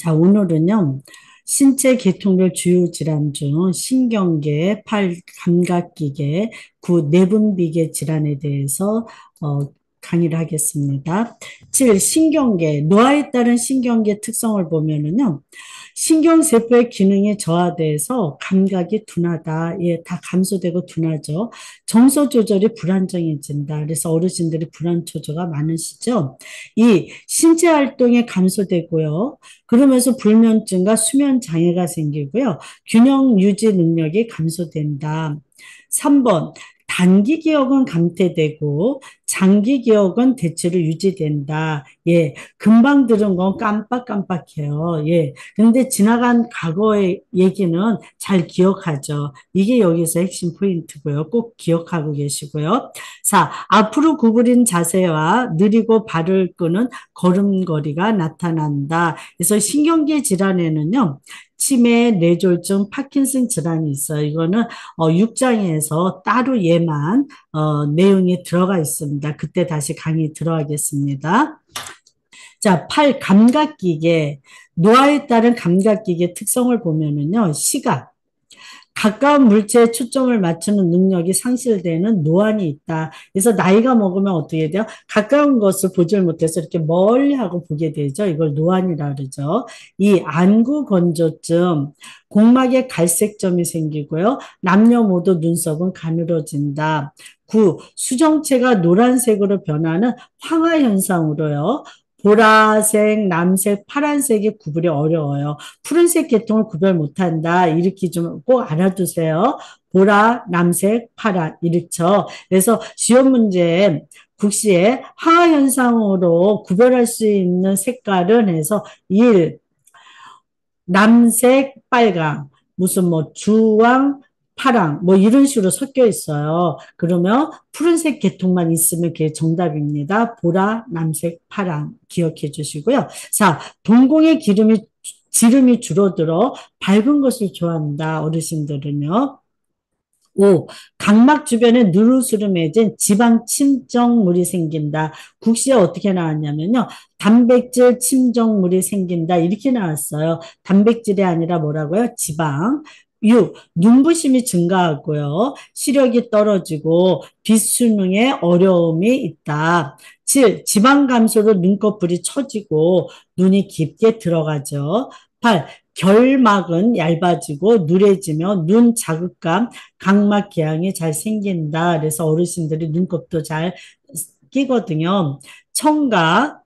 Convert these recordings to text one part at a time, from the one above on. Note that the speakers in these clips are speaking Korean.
자, 오늘은요, 신체 계통별 주요 질환 중 신경계, 팔, 감각기계, 구, 내분비계 질환에 대해서 어, 강의를 하겠습니다. 7. 신경계, 노화에 따른 신경계 특성을 보면은요, 신경세포의 기능이 저하돼서 감각이 둔하다. 예, 다 감소되고 둔하죠. 정서 조절이 불안정해진다. 그래서 어르신들이 불안 초조가 많으시죠. 이 신체 활동이 감소되고요. 그러면서 불면증과 수면 장애가 생기고요. 균형 유지 능력이 감소된다. 3번, 단기 기억은 감퇴되고 장기 기억은 대체로 유지된다. 예, 금방 들은 건 깜빡깜빡해요. 예, 근데 지나간 과거의 얘기는 잘 기억하죠. 이게 여기서 핵심 포인트고요. 꼭 기억하고 계시고요. 4. 앞으로 구부린 자세와 느리고 발을 끄는 걸음걸이가 나타난다. 그래서 신경계 질환에는요, 치매, 뇌졸중, 파킨슨 질환이 있어요. 이거는 6장에서 따로 얘만 내용이 들어가 있습니다. 그때 다시 강의 들어가겠습니다. 자, 팔 감각기계, 노화에 따른 감각기계 특성을 보면은요, 시각, 가까운 물체에 초점을 맞추는 능력이 상실되는 노안이 있다. 그래서 나이가 먹으면 어떻게 돼요? 가까운 것을 보질 못해서 이렇게 멀리 하고 보게 되죠. 이걸 노안이라 그러죠. 이 안구 건조증, 공막에 갈색점이 생기고요. 남녀 모두 눈썹은 가늘어진다. 9. 수정체가 노란색으로 변하는 황화 현상으로요. 보라색, 남색, 파란색이 구분이 어려워요. 푸른색 계통을 구별 못한다. 이렇게 좀 꼭 알아두세요. 보라, 남색, 파란 이렇죠. 그래서 시험 문제 국시에 하하 현상으로 구별할 수 있는 색깔은 해서 1. 남색, 빨강, 무슨 뭐 주황, 파랑 뭐 이런 식으로 섞여 있어요. 그러면 푸른색 계통만 있으면 그게 정답입니다. 보라, 남색, 파랑 기억해 주시고요. 자, 동공의 지름이 줄어들어 밝은 것을 좋아한다. 어르신들은요. 5. 각막 주변에 누르스름해진 지방 침정물이 생긴다. 국시에 어떻게 나왔냐면요. 단백질 침정물이 생긴다. 이렇게 나왔어요. 단백질이 아니라 뭐라고요? 지방. 6. 눈부심이 증가하고요. 시력이 떨어지고 빛수능에 어려움이 있다. 7. 지방 감소로 눈꺼풀이 처지고 눈이 깊게 들어가죠. 8. 결막은 얇아지고 누래지며 눈 자극감, 각막 기항이 잘 생긴다. 그래서 어르신들이 눈곱도 잘 끼거든요. 청각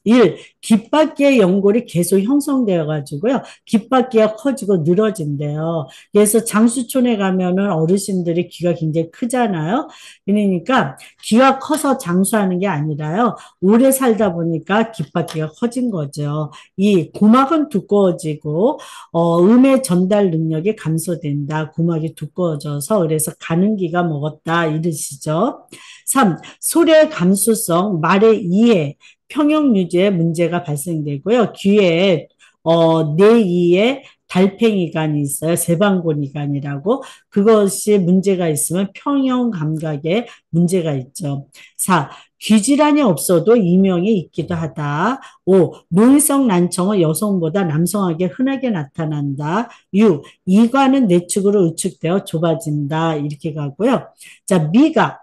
1. 귓바퀴의 연골이 계속 형성되어 가지고요. 귓바퀴가 커지고 늘어진대요. 그래서 장수촌에 가면은 어르신들이 귀가 굉장히 크잖아요. 그러니까 귀가 커서 장수하는 게 아니라요. 오래 살다 보니까 귓바퀴가 커진 거죠. 이 고막은 두꺼워지고 음의 전달 능력이 감소된다. 고막이 두꺼워져서 그래서 가는기가 먹었다 이러시죠. 3. 소리의 감수성, 말의 이해, 평형 유지에 문제가 발생되고요. 귀에 뇌이에 달팽이관이 있어요. 세방곤이관이라고. 그것이 문제가 있으면 평형 감각에 문제가 있죠. 4. 귀질환이 없어도 이명이 있기도 하다. 5. 노인성 난청은 여성보다 남성에게 흔하게 나타난다. 6. 이관은 내측으로 우측되어 좁아진다. 이렇게 가고요. 자, 미각.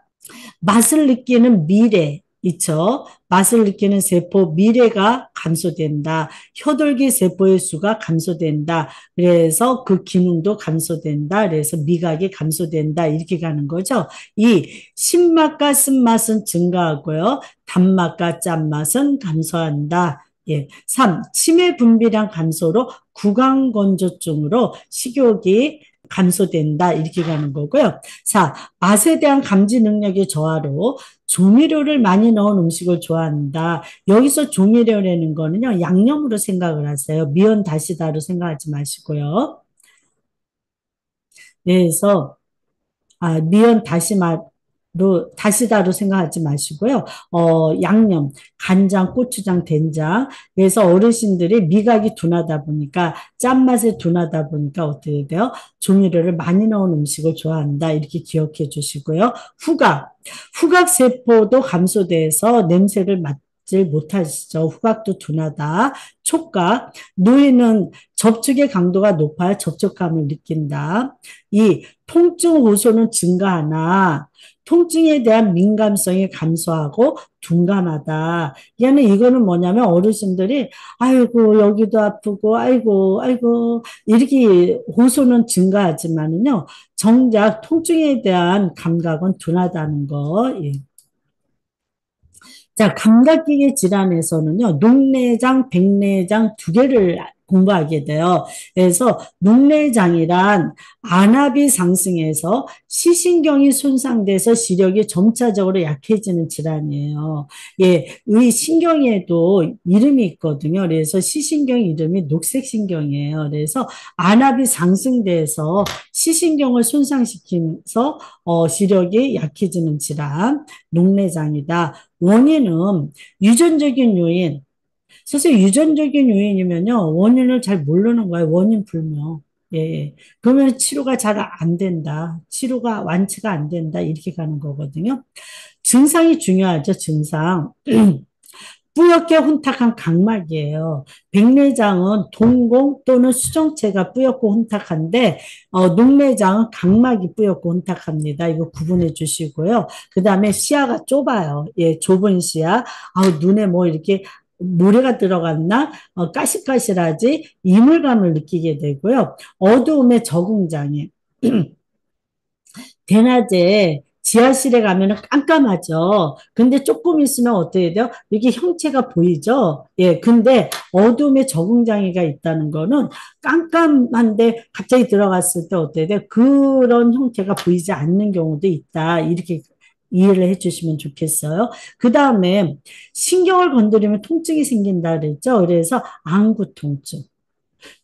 맛을 느끼는 미래 있죠. 맛을 느끼는 세포 미래가 감소된다. 혀돌기 세포의 수가 감소된다. 그래서 그 기능도 감소된다. 그래서 미각이 감소된다. 이렇게 가는 거죠. 이 신맛과 쓴맛은 증가하고요. 단맛과 짠맛은 감소한다. 예. 3. 치매 분비량 감소로 구강건조증으로 식욕이 감소된다. 이렇게 가는 거고요. 4. 맛에 대한 감지 능력이 저하로 조미료를 많이 넣은 음식을 좋아한다. 여기서 조미료라는 거는요, 양념으로 생각을 하세요. 미연 다시다로 생각하지 마시고요. 네, 그래서 미연 다시다로 생각하지 마시고요. 양념, 간장, 고추장, 된장. 그래서 어르신들이 미각이 둔하다 보니까, 짠맛에 둔하다 보니까 어떻게 돼요? 조미료를 많이 넣은 음식을 좋아한다. 이렇게 기억해 주시고요. 후각 세포도 감소돼서 냄새를 받질 못하시죠. 후각도 둔하다. 촉각, 노인은 접촉의 강도가 높아야 접촉감을 느낀다. 이 통증 호소는 증가하나 통증에 대한 민감성이 감소하고 둔감하다. 얘는 이거는 뭐냐면 어르신들이 아이고 여기도 아프고 아이고 아이고 이렇게 호소는 증가하지만은요 정작 통증에 대한 감각은 둔하다는 거. 예. 자, 감각기계 질환에서는요, 녹내장, 백내장 두 개를 공부하게 돼요. 그래서 녹내장이란 안압이 상승해서 시신경이 손상돼서 시력이 점차적으로 약해지는 질환이에요. 예, 이 신경에도 이름이 있거든요. 그래서 시신경 이름이 녹색신경이에요. 그래서 안압이 상승돼서 시신경을 손상시키면서 시력이 약해지는 질환, 녹내장이다. 원인은 유전적인 요인. 사실 유전적인 요인이면요, 원인을 잘 모르는 거예요. 원인 불명. 예, 예. 그러면 치료가 잘 안 된다. 치료가 완치가 안 된다. 이렇게 가는 거거든요. 증상이 중요하죠, 증상. 뿌옇게 혼탁한 각막이에요. 백내장은 동공 또는 수정체가 뿌옇고 혼탁한데 녹내장은 각막이 뿌옇고 혼탁합니다. 이거 구분해 주시고요. 그 다음에 시야가 좁아요. 예, 좁은 시야. 눈에 뭐 이렇게 모래가 들어갔나? 까실까실하지? 이물감을 느끼게 되고요. 어두움에 적응장애. 대낮에 지하실에 가면은 깜깜하죠. 근데 조금 있으면 어떻게 돼요? 이게 형체가 보이죠? 예, 근데 어둠에 적응장애가 있다는 거는 깜깜한데 갑자기 들어갔을 때 어떻게 돼요? 그런 형태가 보이지 않는 경우도 있다. 이렇게 이해를 해주시면 좋겠어요. 그 다음에 신경을 건드리면 통증이 생긴다 그랬죠? 그래서 안구 통증.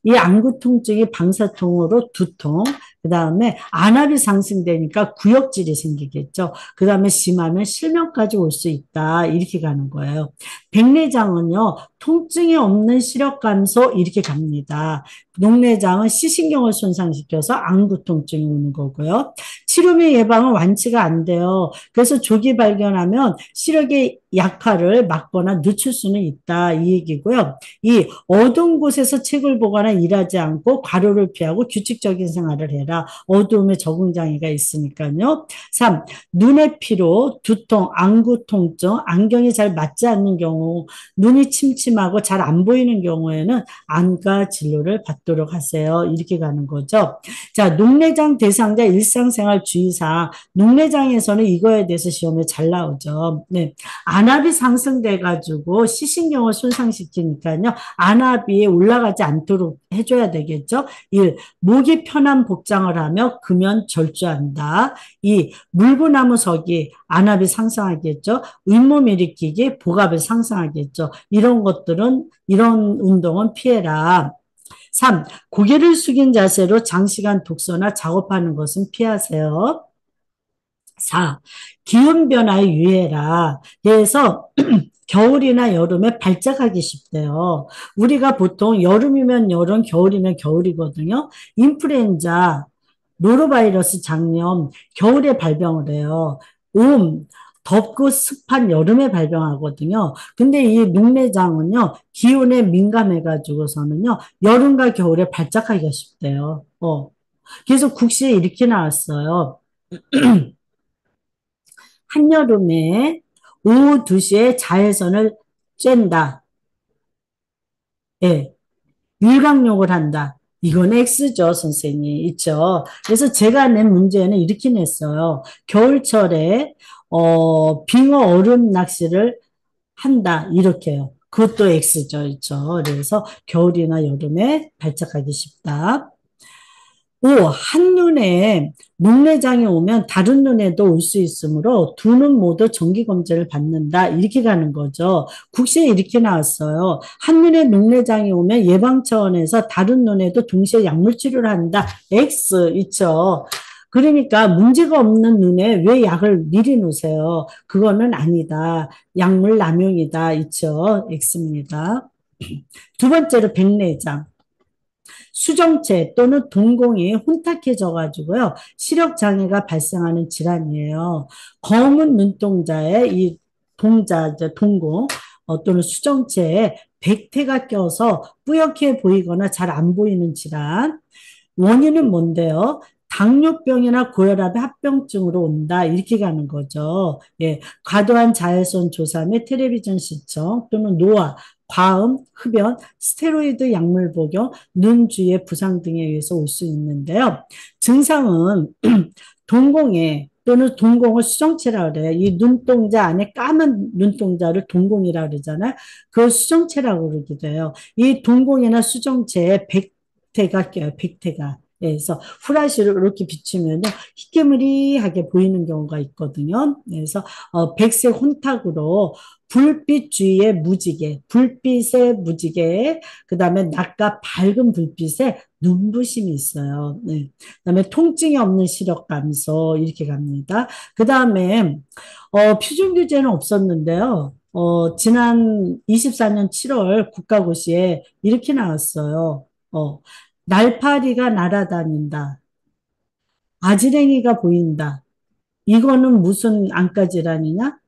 이 안구 통증이 방사통으로 두통, 그 다음에 안압이 상승되니까 구역질이 생기겠죠. 그 다음에 심하면 실명까지 올 수 있다. 이렇게 가는 거예요. 백내장은요, 통증이 없는 시력 감소 이렇게 갑니다. 녹내장은 시신경을 손상시켜서 안구 통증이 오는 거고요. 치료미 예방은 완치가 안 돼요. 그래서 조기 발견하면 시력의 약화를 막거나 늦출 수는 있다. 이 얘기고요. 이 어두운 곳에서 책을 보거나 일하지 않고 과로를 피하고 규칙적인 생활을 해라. 어두움에 적응장애가 있으니까요. 3. 눈의 피로, 두통, 안구 통증, 안경이 잘 맞지 않는 경우, 눈이 침침하고 잘 안 보이는 경우에는 안과 진료를 받도록 하세요. 이렇게 가는 거죠. 자, 녹내장 대상자 일상생활 주의사항. 녹내장에서는 이거에 대해서 시험에 잘 나오죠. 네. 안압이 상승돼가지고 시신경을 손상시키니까요. 안압이 올라가지 않도록 해줘야 되겠죠. 1. 목이 편한 복장을 하며 금연 절주한다. 2. 물구나무 서기, 안압이 상승하겠죠. 윗몸 일으키기, 복압을 상승하겠죠. 이런 것들은, 이런 운동은 피해라. 3. 고개를 숙인 자세로 장시간 독서나 작업하는 것은 피하세요. 4. 기온 변화에 유의해라. 그래서 겨울이나 여름에 발작하기 쉽대요. 우리가 보통 여름이면 여름, 겨울이면 겨울이거든요. 인플루엔자, 노로바이러스 장염, 겨울에 발병을 해요. 덥고 습한 여름에 발병하거든요. 근데 이 녹내장은요, 기온에 민감해가지고서는요, 여름과 겨울에 발작하기가 쉽대요. 그래서 국시에 이렇게 나왔어요. 한여름에 오후 2시에 자외선을 쬐다. 예, 일광욕을 한다. 이건 X죠, 선생님. 있죠. 그래서 제가 낸 문제는 이렇게 냈어요. 겨울철에, 빙어 얼음 낚시를 한다. 이렇게요. 그것도 X죠. 있죠. 그래서 겨울이나 여름에 발작하기 쉽다. 5. 한눈에 녹내장이 오면 다른 눈에도 올 수 있으므로 두 눈 모두 정기검진을 받는다. 이렇게 가는 거죠. 국시에 이렇게 나왔어요. 한눈에 녹내장이 오면 예방 차원에서 다른 눈에도 동시에 약물 치료를 한다. X 있죠. 그러니까 문제가 없는 눈에 왜 약을 미리 놓으세요? 그거는 아니다. 약물 남용이다. 있죠. X입니다. 두 번째로 백내장. 수정체 또는 동공이 혼탁해져 가지고요. 시력 장애가 발생하는 질환이에요. 검은 눈동자의 이 동공 또는 수정체에 백태가 껴서 뿌옇게 보이거나 잘 안 보이는 질환. 원인은 뭔데요? 당뇨병이나 고혈압의 합병증으로 온다. 이렇게 가는 거죠. 예, 과도한 자외선 조사 및 텔레비전 시청 또는 노화, 과음, 흡연, 스테로이드 약물 복용, 눈 주위의 부상 등에 의해서 올 수 있는데요. 증상은 동공에 또는 동공을 수정체라 그래요. 이 눈동자 안에 까만 눈동자를 동공이라 그러잖아요. 그걸 수정체라고 그러기도 해요. 이 동공이나 수정체에 백태가 껴요. 백태가. 예, 그래서 후라시를 이렇게 비추면 희깨무리하게 보이는 경우가 있거든요. 그래서 백색 혼탁으로 불빛 주위에 무지개, 불빛에 무지개, 그 다음에 낮과 밝은 불빛에 눈부심이 있어요. 네. 그다음에 통증이 없는 시력 감소 이렇게 갑니다. 그 다음에 표준 규제는 없었는데요. 지난 24년 7월 국가고시에 이렇게 나왔어요. 날파리가 날아다닌다. 아지랭이가 보인다. 이거는 무슨 안과 질환이냐?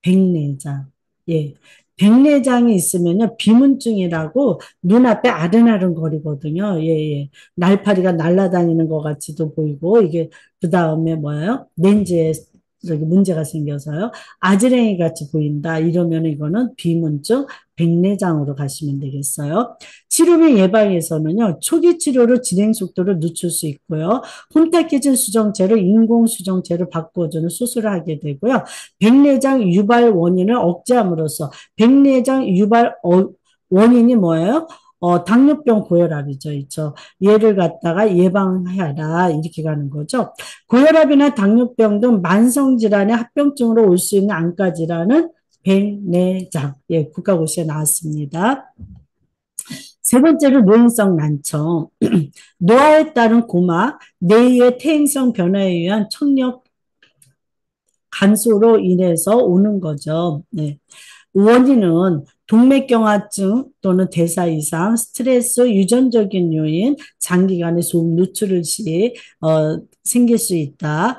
백내장. 예. 백내장이 있으면요, 비문증이라고 눈앞에 아른아른 거리거든요. 예, 예. 날파리가 날아다니는 것 같이도 보이고, 이게, 그 다음에 뭐예요? 렌즈에 저기 문제가 생겨서요. 아지랭이 같이 보인다. 이러면 이거는 비문증, 백내장으로 가시면 되겠어요. 치료 및 예방에서는요, 초기 치료로 진행 속도를 늦출 수 있고요. 혼탁해진 수정체로 인공 수정체를 바꿔주는 수술을 하게 되고요. 백내장 유발 원인을 억제함으로써 백내장 유발 원인이 뭐예요? 당뇨병 고혈압이죠. 있죠. 얘를 갖다가 예방하라 이렇게 가는 거죠. 고혈압이나 당뇨병 등 만성질환의 합병증으로 올 수 있는 안과 질환은 백내장. 예, 국가고시에 나왔습니다. 세 번째로 노인성 난청. 노화에 따른 고막, 뇌의 퇴행성 변화에 의한 청력 감소로 인해서 오는 거죠. 네. 원인은 동맥경화증 또는 대사 이상, 스트레스, 유전적인 요인, 장기간의 소음 누출 시 생길 수 있다.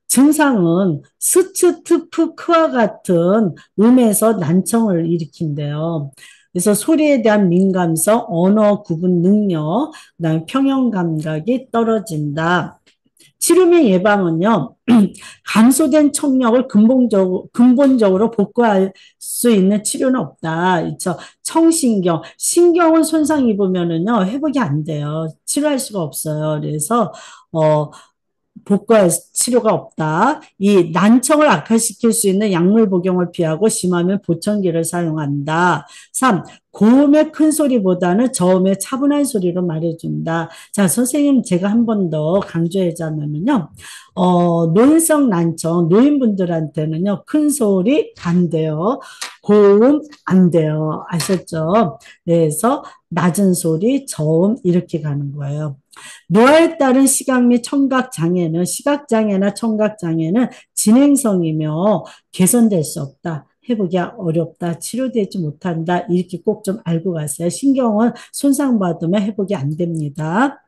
증상은 스츠트프크와 같은 음에서 난청을 일으킨대요. 그래서 소리에 대한 민감성, 언어 구분 능력, 그다음에 평형 감각이 떨어진다. 치료 및 예방은요, 감소된 청력을 근본적으로 복구할 수 있는 치료는 없다. 그렇죠? 청신경, 신경을 손상 입으면은요, 회복이 안 돼요. 치료할 수가 없어요. 그래서, 어, 복구할 치료가 없다. 이 난청을 악화시킬 수 있는 약물 복용을 피하고 심하면 보청기를 사용한다. 3. 고음의 큰 소리보다는 저음의 차분한 소리로 말해준다. 자, 선생님 제가 한 번 더 강조하자면요. 노인성 난청, 노인분들한테는요, 큰 소리 안 돼요. 고음 안 돼요. 아셨죠? 그래서 낮은 소리, 저음 이렇게 가는 거예요. 노화에 따른 시각 및 청각 장애는 시각장애나 청각장애는 진행성이며 개선될 수 없다. 회복이 어렵다. 치료되지 못한다. 이렇게 꼭 좀 알고 가세요. 신경은 손상받으면 회복이 안 됩니다.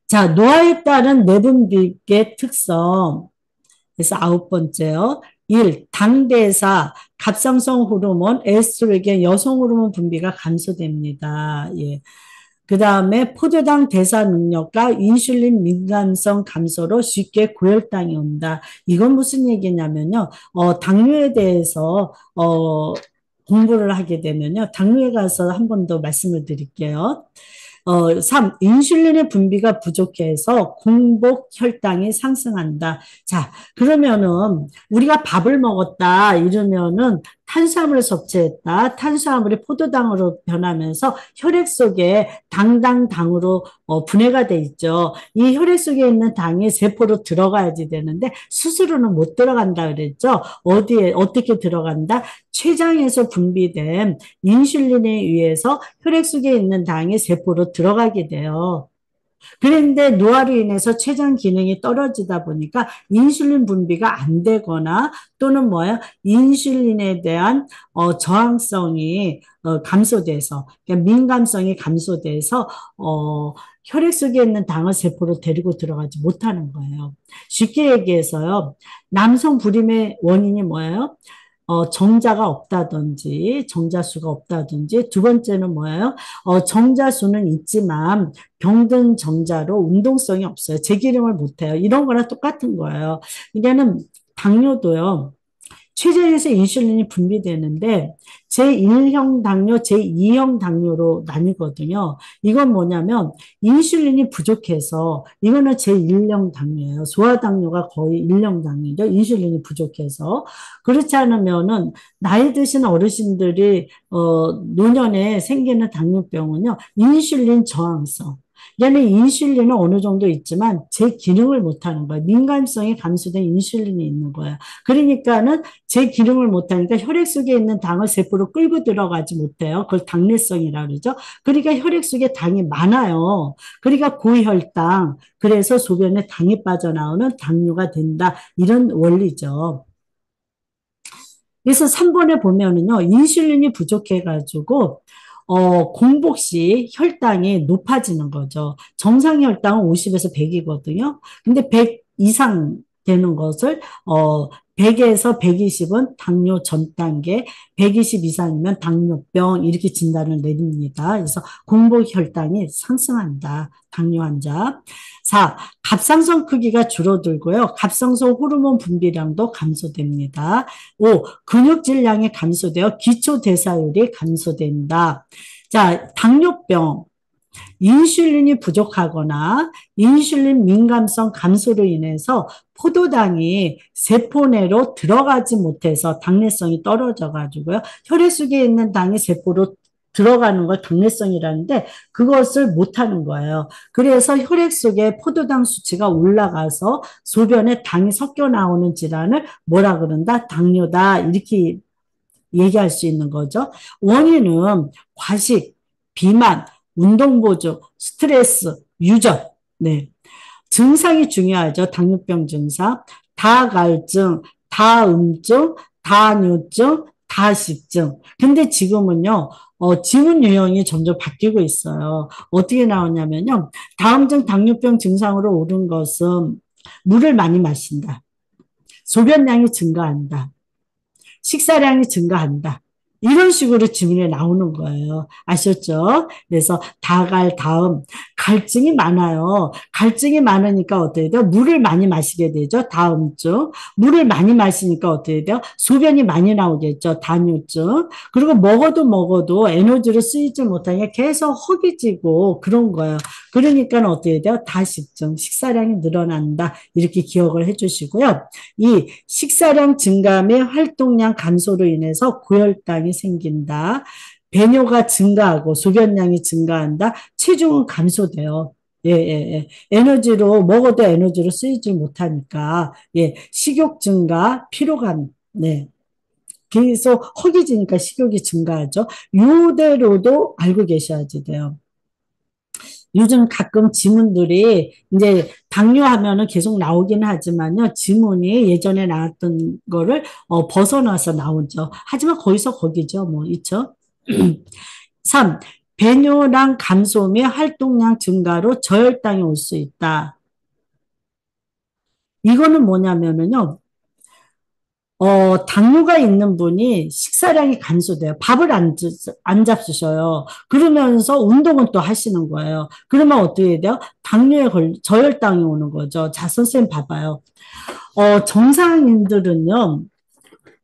자, 노화에 따른 내분비의 특성. 그래서 아홉 번째요. 1. 당대사, 갑상선 호르몬, 에스트로겐, 여성 호르몬 분비가 감소됩니다. 예. 그 다음에 포도당 대사 능력과 인슐린 민감성 감소로 쉽게 고혈당이 온다. 이건 무슨 얘기냐면요. 당뇨에 대해서, 공부를 하게 되면요. 당뇨에 가서 한 번 더 말씀을 드릴게요. 3. 인슐린의 분비가 부족해서 공복 혈당이 상승한다. 자, 그러면은 우리가 밥을 먹었다 이러면은 탄수화물을 섭취했다. 탄수화물이 포도당으로 변하면서 혈액 속에 당으로 분해가 돼 있죠. 이 혈액 속에 있는 당이 세포로 들어가야지 되는데 스스로는 못 들어간다 그랬죠. 어디에 어떻게 들어간다? 췌장에서 분비된 인슐린에 의해서 혈액 속에 있는 당이 세포로 들어가게 돼요. 그런데 노화로 인해서 췌장 기능이 떨어지다 보니까 인슐린 분비가 안 되거나 또는 뭐야 인슐린에 대한 저항성이 감소돼서 그러니까 민감성이 감소돼서 혈액 속에 있는 당을 세포로 데리고 들어가지 못하는 거예요. 쉽게 얘기해서요. 남성 불임의 원인이 뭐예요? 정자가 없다든지, 정자수가 없다든지, 두 번째는 뭐예요? 정자수는 있지만 병든 정자로 운동성이 없어요. 재기름을 못해요. 이런 거랑 똑같은 거예요. 이게는 당뇨도요. 췌장에서 인슐린이 분비되는데 제1형 당뇨, 제2형 당뇨로 나뉘거든요. 이건 뭐냐면 인슐린이 부족해서 이거는 제1형 당뇨예요. 소아당뇨가 거의 1형 당뇨죠. 인슐린이 부족해서. 그렇지 않으면은 나이 드신 어르신들이 노년에 생기는 당뇨병은요. 인슐린 저항성. 얘는 인슐린은 어느 정도 있지만 제 기능을 못하는 거예요. 민감성이 감소된 인슐린이 있는 거예요. 그러니까는 제 기능을 못하니까 혈액 속에 있는 당을 세포로 끌고 들어가지 못해요. 그걸 당내성이라 그러죠. 그러니까 혈액 속에 당이 많아요. 그러니까 고혈당, 그래서 소변에 당이 빠져나오는 당뇨가 된다. 이런 원리죠. 그래서 3번에 보면은요, 인슐린이 부족해가지고, 공복 시 혈당이 높아지는 거죠. 정상 혈당은 50에서 100이거든요. 근데 100 이상 되는 것을, 100에서 120은 당뇨 전 단계, 120 이상이면 당뇨병, 이렇게 진단을 내립니다. 그래서 공복 혈당이 상승한다. 당뇨 환자. 4. 갑상선 크기가 줄어들고요. 갑상선 호르몬 분비량도 감소됩니다. 5. 근육 질량이 감소되어 기초 대사율이 감소된다. 자, 당뇨병, 인슐린이 부족하거나 인슐린 민감성 감소로 인해서 포도당이 세포 내로 들어가지 못해서 당내성이 떨어져 가지고요. 혈액 속에 있는 당이 세포로 들어가는 걸 당내성이라는데 그것을 못하는 거예요. 그래서 혈액 속에 포도당 수치가 올라가서 소변에 당이 섞여 나오는 질환을 뭐라 그런다? 당뇨다. 이렇게 얘기할 수 있는 거죠. 원인은 과식, 비만, 운동보조, 스트레스, 유전. 네. 증상이 중요하죠. 당뇨병 증상. 다갈증, 다음증, 다뇨증, 다식증. 근데 지금은요, 지문 유형이 점점 바뀌고 있어요. 어떻게 나오냐면요. 다음증 당뇨병 증상으로 오른 것은 물을 많이 마신다. 소변량이 증가한다. 식사량이 증가한다. 이런 식으로 질문이 나오는 거예요. 아셨죠? 그래서 다갈 다음 갈증이 많아요. 갈증이 많으니까 어떻게 돼요? 물을 많이 마시게 되죠. 다음증. 물을 많이 마시니까 어떻게 돼요? 소변이 많이 나오겠죠. 다뇨증. 그리고 먹어도 에너지를 쓰이지 못하니까 계속 허기지고 그런 거예요. 그러니까 어떻게 돼요? 다식증. 식사량이 늘어난다. 이렇게 기억을 해주시고요. 이 식사량 증가 및 활동량 감소로 인해서 고혈당이 생긴다. 배뇨가 증가하고 소변량이 증가한다. 체중은 감소돼요. 예, 예, 예. 에너지로, 먹어도 에너지로 쓰이지 못하니까, 예, 식욕 증가, 피로감, 네. 계속 허기지니까 식욕이 증가하죠. 요대로도 알고 계셔야지 돼요. 요즘 가끔 지문들이 이제 당뇨하면은 계속 나오긴 하지만요. 지문이 예전에 나왔던 거를 벗어나서 나오죠. 하지만 거기서 거기죠. 뭐 있죠. 3. 배뇨량 감소 및 활동량 증가로 저혈당이 올 수 있다. 이거는 뭐냐면은요. 당뇨가 있는 분이 식사량이 감소돼요. 밥을 안 잡수셔요. 그러면서 운동은 또 하시는 거예요. 그러면 어떻게 돼요? 저혈당이 오는 거죠. 자, 선생님 봐봐요. 정상인들은요,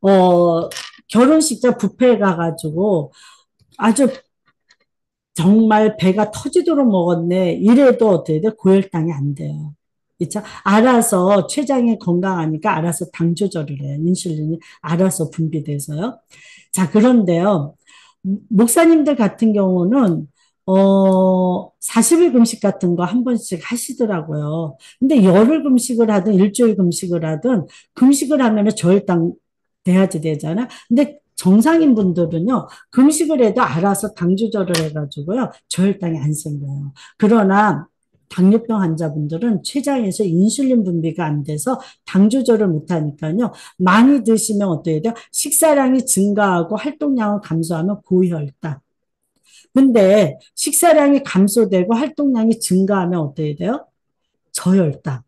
어, 결혼식장 뷔페 가가지고 아주 정말 배가 터지도록 먹었네. 이래도 어떻게 돼? 고혈당이 안 돼요. 그렇죠? 알아서 췌장이 건강하니까 알아서 당 조절을 해요. 인슐린이 알아서 분비돼서요. 자, 그런데요. 목사님들 같은 경우는 40일 금식 같은 거 한 번씩 하시더라고요. 근데 열흘 금식을 하든 일주일 금식을 하든 금식을 하면은 저혈당 돼야지 되잖아. 근데 정상인 분들은요, 금식을 해도 알아서 당 조절을 해가지고요, 저혈당이 안 생겨요. 그러나 당뇨병 환자분들은 췌장에서 인슐린 분비가 안 돼서 당 조절을 못하니까요, 많이 드시면 어떻게 돼요? 식사량이 증가하고 활동량을 감소하면 고혈당. 근데 식사량이 감소되고 활동량이 증가하면 어떻게 돼요? 저혈당.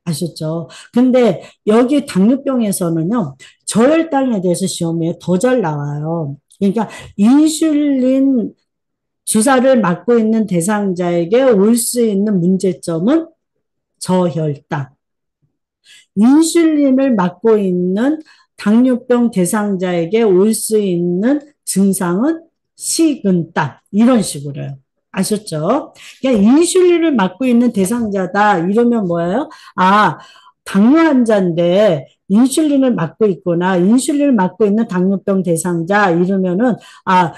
아셨죠? 근데 여기 당뇨병에서는요, 저혈당에 대해서 시험에 더 잘 나와요. 그러니까 인슐린 주사를 맞고 있는 대상자에게 올 수 있는 문제점은 저혈당. 인슐린을 맞고 있는 당뇨병 대상자에게 올 수 있는 증상은 식은땀. 이런 식으로요. 아셨죠? 그러니까 인슐린을 맞고 있는 대상자다. 이러면 뭐예요? 아, 당뇨 환자인데 인슐린을 맞고 있구나. 인슐린을 맞고 있는 당뇨병 대상자 이러면은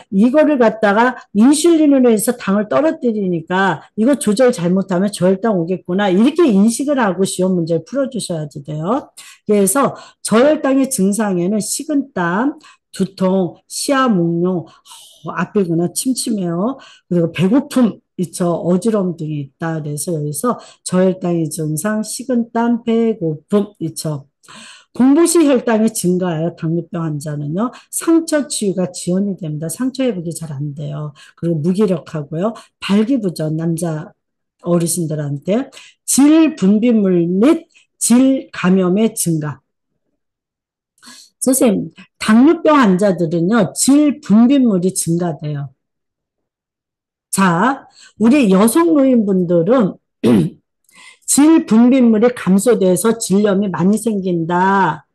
이거를 갖다가 인슐린으로 해서 당을 떨어뜨리니까 이거 조절 잘못하면 저혈당 오겠구나. 이렇게 인식을 하고 시험 문제를 풀어주셔야지 돼요. 그래서 저혈당의 증상에는 식은땀, 두통, 시야 몽룡, 아프거나 침침해요. 그리고 배고픔, 있죠. 어지러움 등이 있다. 그래서 여기서 저혈당의 증상, 식은땀, 배고픔, 있죠. 공복시 혈당이 증가해요. 당뇨병 환자는요. 상처 치유가 지연이 됩니다. 상처 회복이 잘 안 돼요. 그리고 무기력하고요. 발기부전, 남자 어르신들한테 질 분비물 및 질 감염의 증가. 선생님, 당뇨병 환자들은요, 질 분비물이 증가돼요. 자, 우리 여성 노인분들은 질 분비물이 감소돼서 질염이 많이 생긴다.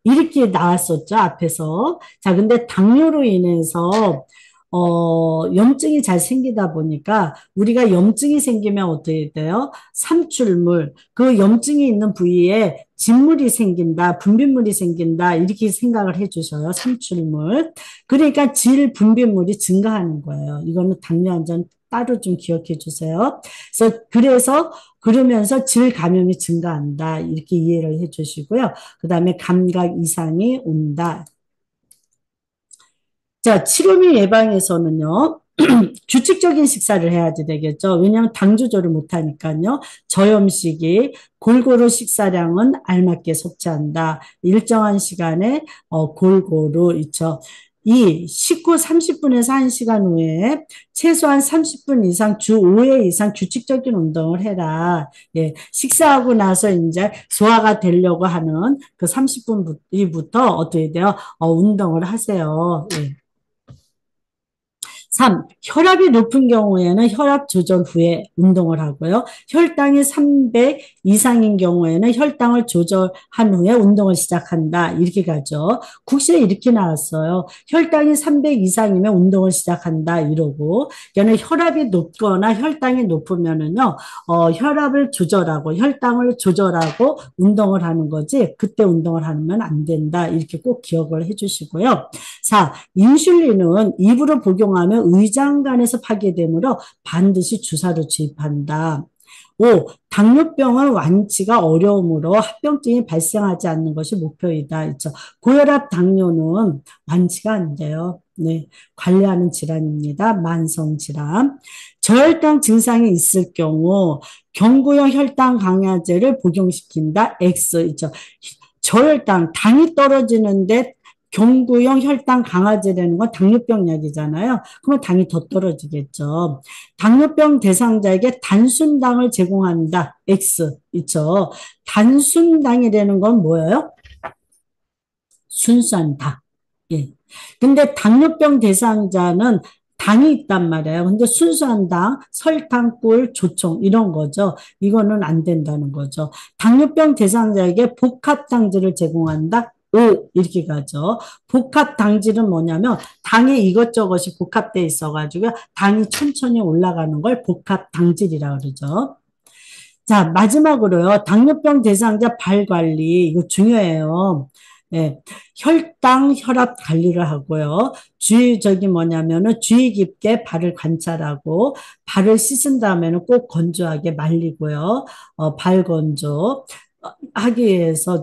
이렇게 나왔었죠, 앞에서. 자, 근데 당뇨로 인해서, 염증이 잘 생기다 보니까 우리가 염증이 생기면 어떻게 돼요? 삼출물, 그 염증이 있는 부위에 진물이 생긴다, 분비물이 생긴다, 이렇게 생각을 해 주셔요, 삼출물. 그러니까 질 분비물이 증가하는 거예요. 이거는 당뇨 환자는 따로 좀 기억해 주세요. 그래서 그러면서 질 감염이 증가한다. 이렇게 이해를 해 주시고요. 그 다음에 감각 이상이 온다. 자, 치료미 예방에서는요, 규칙적인 식사를 해야지 되겠죠. 왜냐하면 당 조절을 못하니까요. 저염식이 골고루 식사량은 알맞게 섭취한다. 일정한 시간에 골고루 있죠. 이 식후 30분에서 1시간 후에 최소한 30분 이상 주 5회 이상 규칙적인 운동을 해라. 예, 식사하고 나서 이제 소화가 되려고 하는 그 30분부터 어떻게 돼요? 운동을 하세요. 예. 3. 혈압이 높은 경우에는 혈압 조절 후에 운동을 하고요. 혈당이 300 이상인 경우에는 혈당을 조절한 후에 운동을 시작한다. 이렇게 가죠. 국시에 이렇게 나왔어요. 혈당이 300 이상이면 운동을 시작한다. 이러고. 그러니까 혈압이 높거나 혈당이 높으면은요, 혈압을 조절하고 혈당을 조절하고 운동을 하는 거지. 그때 운동을 하면 안 된다. 이렇게 꼭 기억을 해주시고요. 4. 인슐린은 입으로 복용하면 위장관에서 파괴되므로 반드시 주사로 주입한다. 5. 당뇨병은 완치가 어려우므로 합병증이 발생하지 않는 것이 목표이다. 있죠. 고혈압 당뇨는 완치가 안 돼요. 네, 관리하는 질환입니다. 만성 질환. 저혈당 증상이 있을 경우 경구용 혈당 강화제를 복용시킨다. X 있죠. 저혈당 당이 떨어지는데 경구용 혈당 강화제라는 건 당뇨병 약이잖아요. 그러면 당이 더 떨어지겠죠. 당뇨병 대상자에게 단순당을 제공한다. X 있죠. 단순당이라는 건 뭐예요? 순수한 당. 예. 근데 당뇨병 대상자는 당이 있단 말이에요. 근데 순수한 당, 설탕, 꿀, 조청 이런 거죠. 이거는 안 된다는 거죠. 당뇨병 대상자에게 복합당제를 제공한다. 오, 이렇게 가죠. 복합당질은 뭐냐면 당에 이것저것이 복합돼 있어가지고 당이 천천히 올라가는 걸 복합당질이라고 그러죠. 자, 마지막으로요. 당뇨병 대상자 발 관리, 이거 중요해요. 예, 혈당, 혈압 관리를 하고요. 저기 뭐냐면은 주의 깊게 발을 관찰하고, 발을 씻은 다음에는 꼭 건조하게 말리고요. 발 건조 하기 위해서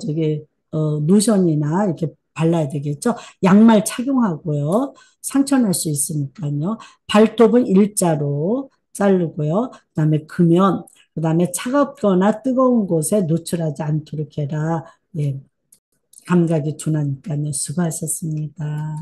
로션이나 이렇게 발라야 되겠죠. 양말 착용하고요. 상처 날 수 있으니까요. 발톱은 일자로 자르고요. 그다음에 금연, 그다음에 차갑거나 뜨거운 곳에 노출하지 않도록 해라. 예, 감각이 둔하니까요. 수고하셨습니다.